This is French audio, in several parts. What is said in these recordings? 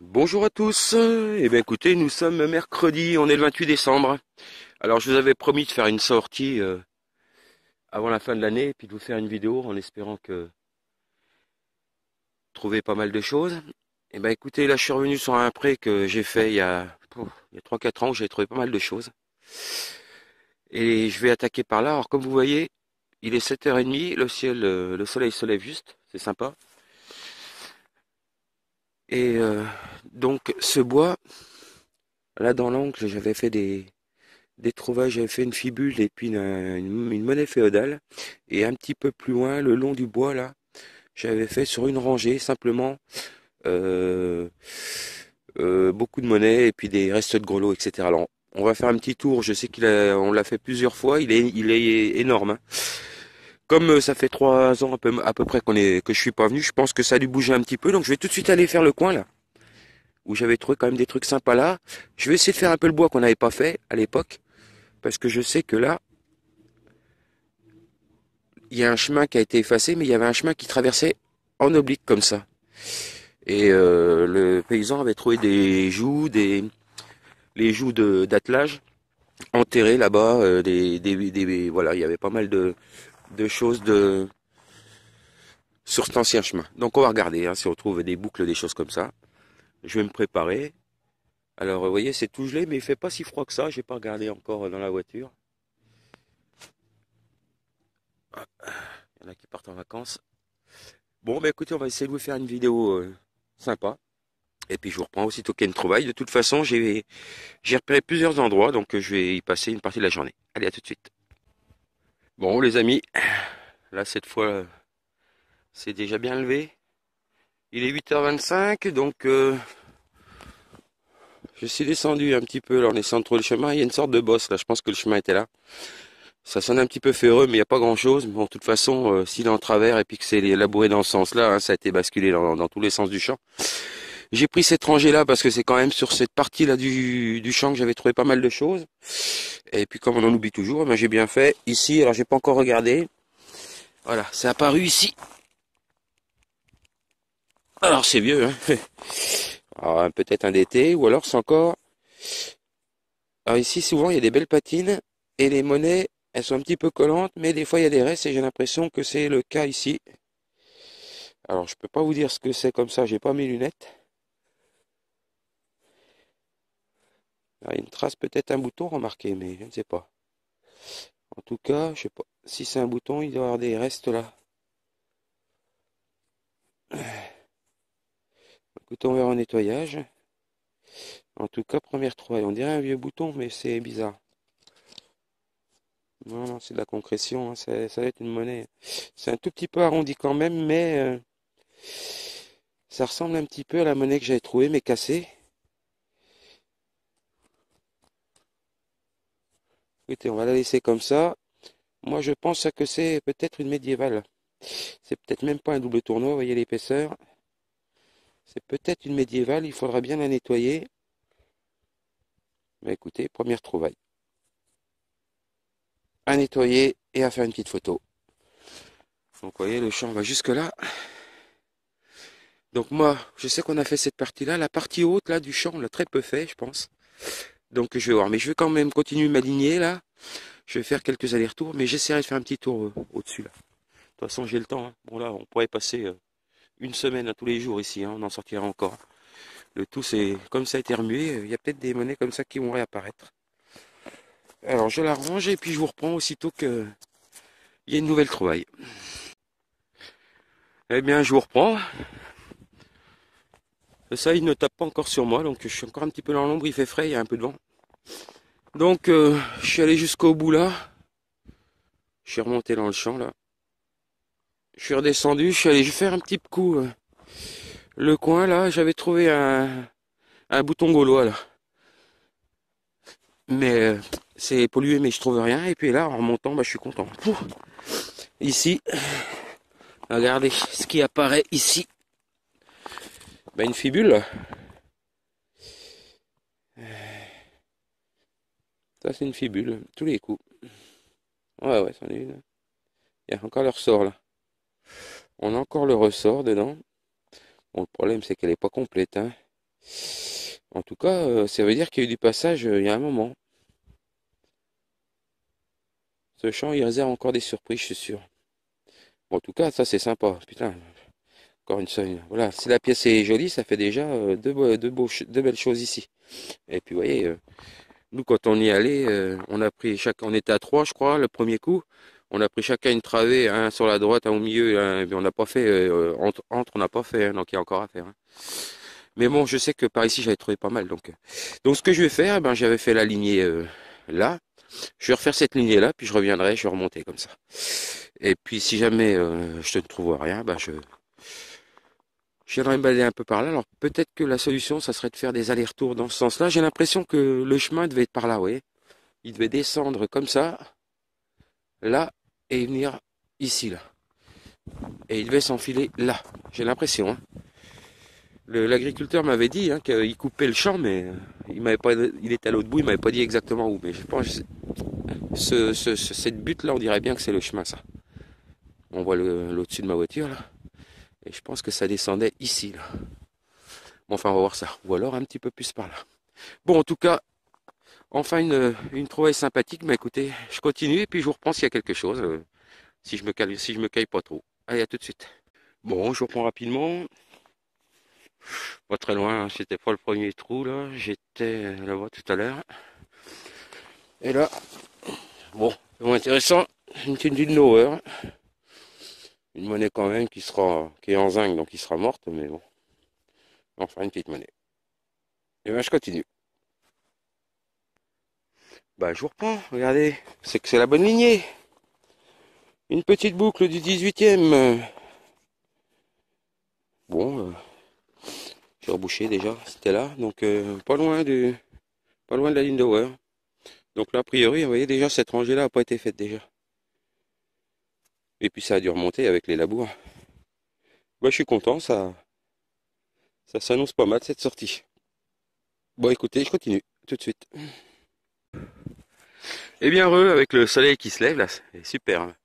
Bonjour à tous. Eh bien écoutez, nous sommes mercredi, on est le 28 décembre. Alors je vous avais promis de faire une sortie avant la fin de l'année et puis de vous faire une vidéo en espérant que trouver pas mal de choses. Eh bien écoutez, là je suis revenu sur un pré que j'ai fait il y a 3-4 ans où j'ai trouvé pas mal de choses. Et je vais attaquer par là. Alors comme vous voyez, il est 7h30, le soleil se lève juste, c'est sympa. Et donc ce bois, là dans l'angle, j'avais fait des trouvailles, j'avais fait une fibule et puis une monnaie féodale. Et un petit peu plus loin, le long du bois, là, j'avais fait sur une rangée simplement euh, beaucoup de monnaies et puis des restes de grelots, etc. Alors, on va faire un petit tour. Je sais on l'a fait plusieurs fois. Il est énorme, hein. Comme ça fait 3 ans à peu près que je suis pas venu, je pense que ça a dû bouger un petit peu. Donc, je vais tout de suite aller faire le coin là, où j'avais trouvé quand même des trucs sympas là. Je vais essayer de faire un peu le bois qu'on n'avait pas fait à l'époque, parce que je sais que là, il y a un chemin qui a été effacé, mais il y avait un chemin qui traversait en oblique comme ça. Et le paysan avait trouvé les joues d'attelage enterrées là-bas, voilà, il y avait pas mal de choses sur cet ancien chemin. Donc on va regarder hein, si on trouve des boucles, des choses comme ça. Je vais me préparer. Alors vous voyez, c'est tout gelé, mais il fait pas si froid que ça. J'ai pas regardé encore dans la voiture. Il y en a qui partent en vacances. Bon, bah écoutez, on va essayer de vous faire une vidéo sympa. Et puis je vous reprends aussitôt qu'il y a une trouvaille. De toute façon, j'ai repéré plusieurs endroits, donc je vais y passer une partie de la journée. Allez, à tout de suite. Bon, les amis, là cette fois, c'est déjà bien levé. Il est 8h25, donc je suis descendu un petit peu. Là, on est sans trop le chemin. Il y a une sorte de bosse là. Je pense que le chemin était là. Ça sonne un petit peu ferreux, mais il n'y a pas grand-chose. Bon, de toute façon, s'il est en travers et puis que c'est labouré dans ce sens-là, hein, ça a été basculé dans tous les sens du champ. J'ai pris cette rangée-là parce que c'est quand même sur cette partie-là du champ que j'avais trouvé pas mal de choses. Et puis comme on en oublie toujours, ben j'ai bien fait. Ici, alors j'ai pas encore regardé. Voilà, c'est apparu ici. Alors c'est vieux, hein. Alors peut-être un d'été, ou alors c'est encore. Alors ici, souvent, il y a des belles patines. Et les monnaies, elles sont un petit peu collantes, mais des fois il y a des restes et j'ai l'impression que c'est le cas ici. Alors je peux pas vous dire ce que c'est comme ça, j'ai pas mes lunettes. Alors, il y a une trace, peut-être un bouton remarqué, mais je ne sais pas. En tout cas, je sais pas. Si c'est un bouton, il doit y avoir des restes là. Bouton vers un nettoyage. En tout cas, première trouvaille. On dirait un vieux bouton, mais c'est bizarre. Non, non, c'est de la concrétion, hein. Ça va être une monnaie. C'est un tout petit peu arrondi quand même, mais ça ressemble un petit peu à la monnaie que j'avais trouvée, mais cassée. Écoutez, on va la laisser comme ça. Moi, je pense que c'est peut-être une médiévale. C'est peut-être même pas un double tournoi, vous voyez l'épaisseur. C'est peut-être une médiévale, il faudra bien la nettoyer. Mais écoutez, première trouvaille. À nettoyer et à faire une petite photo. Donc vous voyez, le champ va jusque là. Donc moi, je sais qu'on a fait cette partie-là. La partie haute là du champ, on l'a très peu fait, je pense. Donc je vais voir. Mais je vais quand même continuer m'aligner là. Je vais faire quelques allers-retours, mais j'essaierai de faire un petit tour au-dessus là. De toute façon, j'ai le temps, hein. Bon là, on pourrait passer une semaine à tous les jours ici, hein. On en sortira encore. Le tout, c'est comme ça a été remué, il y a peut-être des monnaies comme ça qui vont réapparaître. Alors je la range et puis je vous reprends aussitôt que il y a une nouvelle trouvaille. Eh bien, je vous reprends. Ça, il ne tape pas encore sur moi, donc je suis encore un petit peu dans l'ombre, il fait frais, il y a un peu de vent. Donc, je suis allé jusqu'au bout là. Je suis remonté dans le champ là. Je suis redescendu, je suis allé faire un petit coup. Le coin là, j'avais trouvé un bouton gaulois là. Mais c'est pollué, mais je trouve rien. Et puis là, en remontant, bah, je suis content. Pouh. Ici, regardez ce qui apparaît ici. Bah, une fibule. Ça, c'est une fibule, tous les coups. Ouais, ouais, c'en est une. Il y a encore le ressort là. On a encore le ressort dedans. Bon, le problème, c'est qu'elle n'est pas complète, hein. En tout cas, ça veut dire qu'il y a eu du passage il y a un moment. Ce champ, il réserve encore des surprises, je suis sûr. Bon, en tout cas, ça c'est sympa. Putain, encore une seule. Voilà, si la pièce est jolie, ça fait déjà deux belles choses ici. Et puis, vous voyez, nous, quand on y allait, on a pris on était à trois, je crois, le premier coup. On a pris chacun une travée, un sur la droite, un au milieu, et on n'a pas fait, on n'a pas fait, hein, donc il y a encore à faire, hein. Mais bon, je sais que par ici, j'avais trouvé pas mal. Donc ce que je vais faire, ben, j'avais fait la lignée là. Je vais refaire cette lignée là, puis je reviendrai, je vais remonter comme ça. Et puis si jamais je ne trouve rien, ben, je viendrai me balader un peu par là. Alors peut-être que la solution, ça serait de faire des allers-retours dans ce sens-là. J'ai l'impression que le chemin devait être par là, vous voyez. Il devait descendre comme ça, là, et venir ici, là. Et il devait s'enfiler là. J'ai l'impression, hein. L'agriculteur m'avait dit hein, qu'il coupait le champ, mais il m'avait pas, il était à l'autre bout, il m'avait pas dit exactement où. Mais je pense cette butte-là, on dirait bien que c'est le chemin, ça. On voit l'au-dessus de ma voiture, là. Et je pense que ça descendait ici, là. Bon, enfin, on va voir ça. Ou alors un petit peu plus par là. Bon, en tout cas, enfin une trouvaille sympathique. Mais écoutez, je continue et puis je vous reprends s'il y a quelque chose. Si je me caille pas trop. Allez, à tout de suite. Bon, je vous reprends rapidement. Pas très loin, hein, c'était pas le premier trou là. J'étais là-bas tout à l'heure. Et là, bon, c'est moins intéressant. Une petite Lower. Une monnaie quand même qui est en zinc, donc qui sera morte, mais bon. Enfin, une petite monnaie. Et ben, je continue. Bah, je vous reprends. Regardez, c'est que c'est la bonne lignée. Une petite boucle du 18e. Bon, j'ai rebouché déjà, c'était là. Donc, pas loin de la ligne d'Ower. Donc là, a priori, vous voyez déjà, cette rangée-là n'a pas été faite déjà. Et puis ça a dû remonter avec les labours. Bah, je suis content, ça s'annonce pas mal cette sortie. Bon, écoutez, je continue tout de suite. Et bien heureux avec le soleil qui se lève là, c'est super, hein.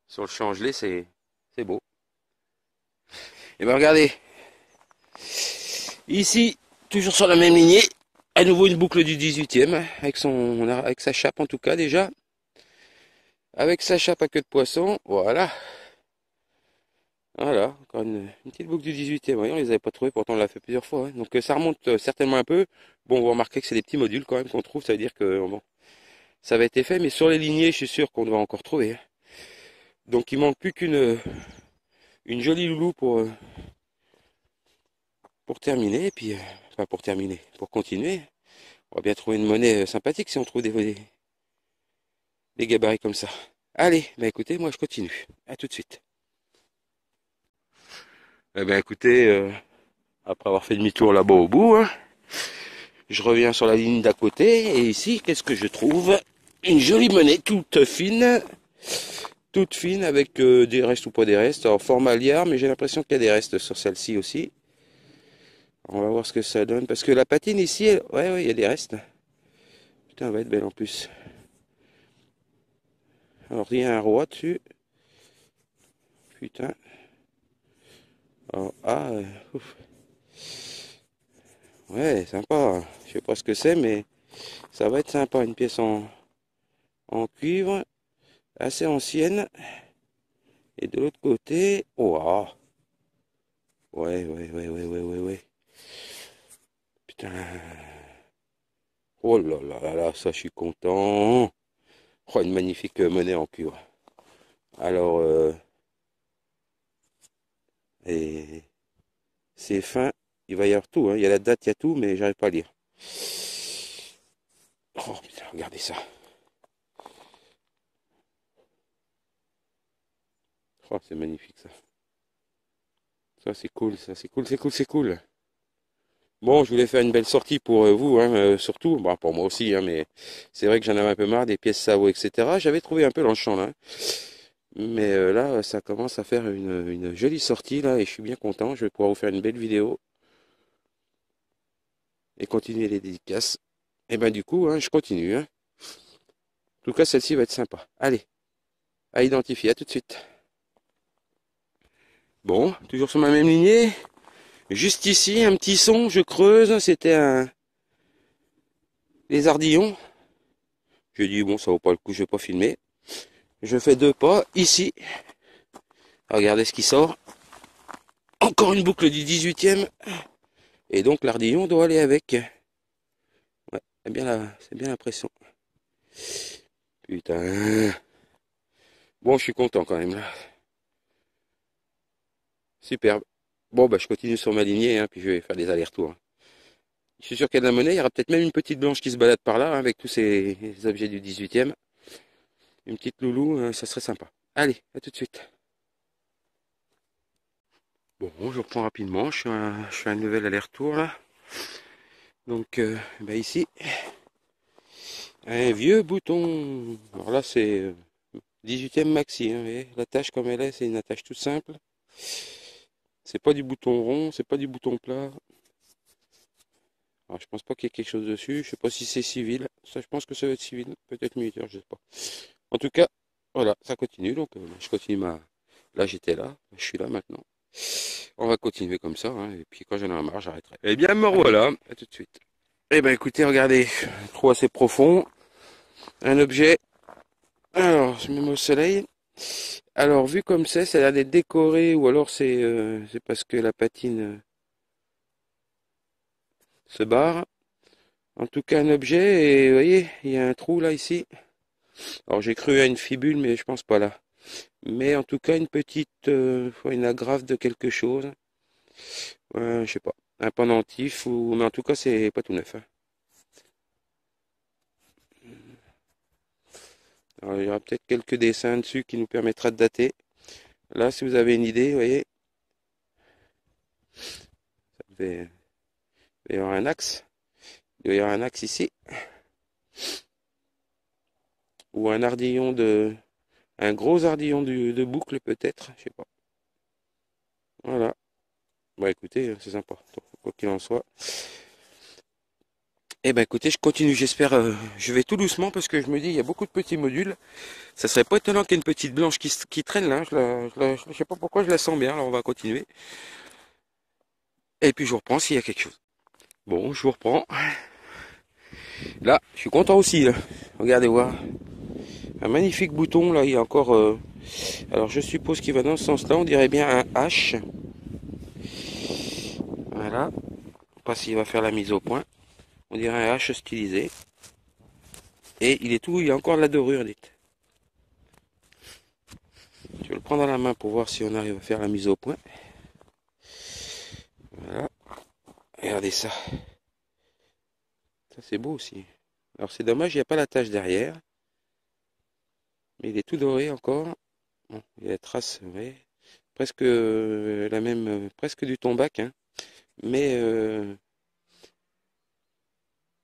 Sur le champ gelé, c'est beau. Et bien regardez, ici, toujours sur la même lignée, à nouveau une boucle du 18e, avec sa chape en tout cas déjà. Avec sa chape à queue de poisson, voilà. Voilà, encore une petite boucle du 18e. Voyons, on les avait pas trouvés, pourtant on l'a fait plusieurs fois, hein. Donc ça remonte certainement un peu. Bon, vous remarquez que c'est des petits modules quand même qu'on trouve, ça veut dire que bon, ça avait été fait, mais sur les lignées, je suis sûr qu'on va encore trouver, hein. Donc il manque plus une jolie loulou pour terminer, et puis enfin pour terminer, pour continuer. On va bien trouver une monnaie sympathique si on trouve des gabarits comme ça. Allez, bah écoutez, moi je continue. À tout de suite. Eh ben écoutez, après avoir fait demi-tour là-bas au bout, hein, je reviens sur la ligne d'à côté, et ici, qu'est-ce que je trouve? Une jolie monnaie toute fine avec des restes ou pas des restes. Alors format liard, mais j'ai l'impression qu'il y a des restes sur celle-ci aussi. On va voir ce que ça donne, parce que la patine ici, ouais, il y a des restes. Putain, elle va être belle en plus. Alors il y a un roi dessus. Putain. Alors, ouf. Ouais, sympa. Je sais pas ce que c'est, mais ça va être sympa. Une pièce en cuivre, assez ancienne. Et de l'autre côté, oh, ouais. Putain. Oh là, ça, je suis content. Oh, une magnifique monnaie en cuivre. Alors, et c'est fin. Il va y avoir tout, hein. Il y a la date, il y a tout, mais j'arrive pas à lire. Oh putain, regardez ça. Oh, c'est magnifique ça. Ça, c'est cool, ça, c'est cool. Bon, je voulais faire une belle sortie pour vous, hein, surtout, bon, pour moi aussi, hein, mais c'est vrai que j'en avais un peu marre des pièces Savo, etc. J'avais trouvé un peu dans le champ là, hein. Mais là, ça commence à faire une jolie sortie là, et je suis bien content. Je vais pouvoir vous faire une belle vidéo et continuer les dédicaces. Et ben du coup, hein, je continue, hein. En tout cas, celle-ci va être sympa. Allez, à identifier, à tout de suite. Bon, toujours sur ma même lignée. Juste ici, un petit son, je creuse, c'était les ardillons. J'ai dit, bon, ça vaut pas le coup, je vais pas filmer. Je fais 2 pas, ici. Regardez ce qui sort. Encore une boucle du 18e. Et donc l'ardillon doit aller avec. Ouais, c'est bien l'impression. Putain. Bon, je suis content quand même là. Superbe. Bon, bah je continue sur ma lignée, hein, puis je vais faire des allers-retours. Je suis sûr qu'il y a de la monnaie. Il y aura peut-être même une petite blanche qui se balade par là, hein, avec tous ces objets du 18e. Une petite loulou, ça serait sympa. Allez, à tout de suite. Bon, je reprends rapidement. Je fais un nouvel aller-retour là. Donc, bah ici, un vieux bouton. Alors là, c'est 18e maxi. Hein, vous voyez, la tâche comme elle est, c'est une attache toute simple. C'est pas du bouton rond, c'est pas du bouton plat. Alors, je pense pas qu'il y ait quelque chose dessus. Je sais pas si c'est civil. Ça, je pense que ça va être civil. Peut-être militaire, je sais pas. En tout cas, voilà, ça continue. Donc, je continue ma. Là, j'étais là. Je suis là maintenant. On va continuer comme ça. Hein, et puis, quand j'en ai marre, j'arrêterai. Eh bien, me revoilà. À tout de suite. Eh ben, écoutez, regardez. Un trou assez profond. Un objet. Alors, je me mets au soleil. Alors, vu comme ça a l'air d'être décoré. Ou alors, c'est parce que la patine se barre. En tout cas, un objet, et vous voyez, il y a un trou là, ici. Alors, j'ai cru à une fibule, mais je pense pas là. Mais en tout cas, une petite, une agrafe de quelque chose. Je sais pas, un pendentif, ou... mais en tout cas, c'est pas tout neuf. Hein. Alors, il y aura peut-être quelques dessins dessus qui nous permettra de dater. Là, si vous avez une idée, vous voyez, il va y avoir un axe. Il va y avoir un axe ici. Ou un ardillon un gros ardillon de boucle peut-être, je sais pas. Voilà. Bah écoutez, c'est sympa, quoi qu'il en soit. Eh ben écoutez, je continue, j'espère, je vais tout doucement parce que je me dis, il y a beaucoup de petits modules. Ça serait pas étonnant qu'il y ait une petite blanche qui traîne là, je sais pas pourquoi je la sens bien, alors on va continuer. Et puis je vous reprends s'il y a quelque chose. Bon, je vous reprends. Là, je suis content aussi, là. Regardez voir. Un magnifique bouton, là, il y a encore... alors je suppose qu'il va dans ce sens-là, on dirait bien un H. Voilà. Pas s'il va faire la mise au point. On dirait un H stylisé. Et il est tout, il y a encore de la dorure, dites. Je vais le prendre à la main pour voir si on arrive à faire la mise au point. Voilà. Regardez ça. Ça c'est beau aussi. Alors c'est dommage, il n'y a pas la tache derrière. Mais il est tout doré encore. Bon, il y a la trace, ouais. Presque la même, presque du tombac, hein. Mais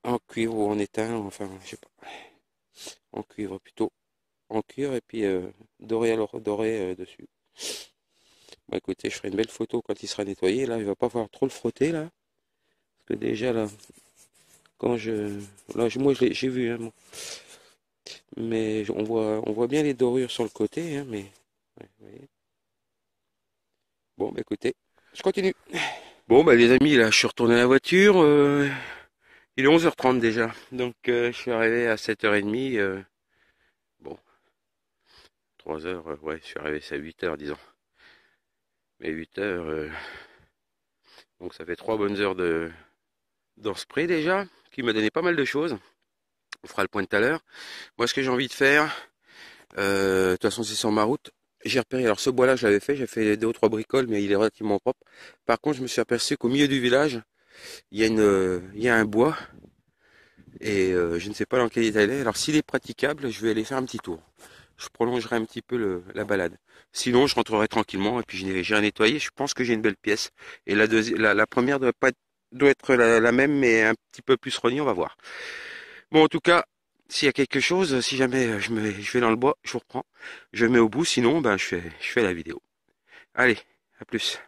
en cuivre ou en étain, enfin, je sais pas. En cuivre plutôt. En cuivre et puis doré alors doré dessus. Bon écoutez, je ferai une belle photo quand il sera nettoyé. Là, il va pas falloir trop le frotter là. Parce que déjà là, quand je. Là, moi j'ai vu, hein, bon. Mais on voit bien les dorures sur le côté, hein, mais. Ouais, vous voyez. Bon, bah écoutez, je continue. Bon, bah les amis, là, je suis retourné à la voiture. Il est 11h30 déjà. Donc, je suis arrivé à 7h30. Bon, 3h, ouais, je suis arrivé à 8h, disons. Mais 8h, donc ça fait 3 bonnes heures dans ce pré déjà, qui m'a donné pas mal de choses. On fera le point tout à l'heure. Moi, ce que j'ai envie de faire, de toute façon, c'est sur ma route. J'ai repéré, alors ce bois-là, je l'avais fait, j'ai fait 2 ou 3 bricoles, mais il est relativement propre. Par contre, je me suis aperçu qu'au milieu du village, il y a un bois, et je ne sais pas dans quel état il est. Alors, s'il est praticable, je vais aller faire un petit tour. Je prolongerai un petit peu la balade. Sinon, je rentrerai tranquillement, et puis j'irai nettoyer. Je pense que j'ai une belle pièce. Et la première doit être la même, mais un petit peu plus rognée, on va voir. Bon, en tout cas, s'il y a quelque chose, si jamais je vais dans le bois, je vous reprends. Je mets au bout, sinon, ben, je fais la vidéo. Allez, à plus.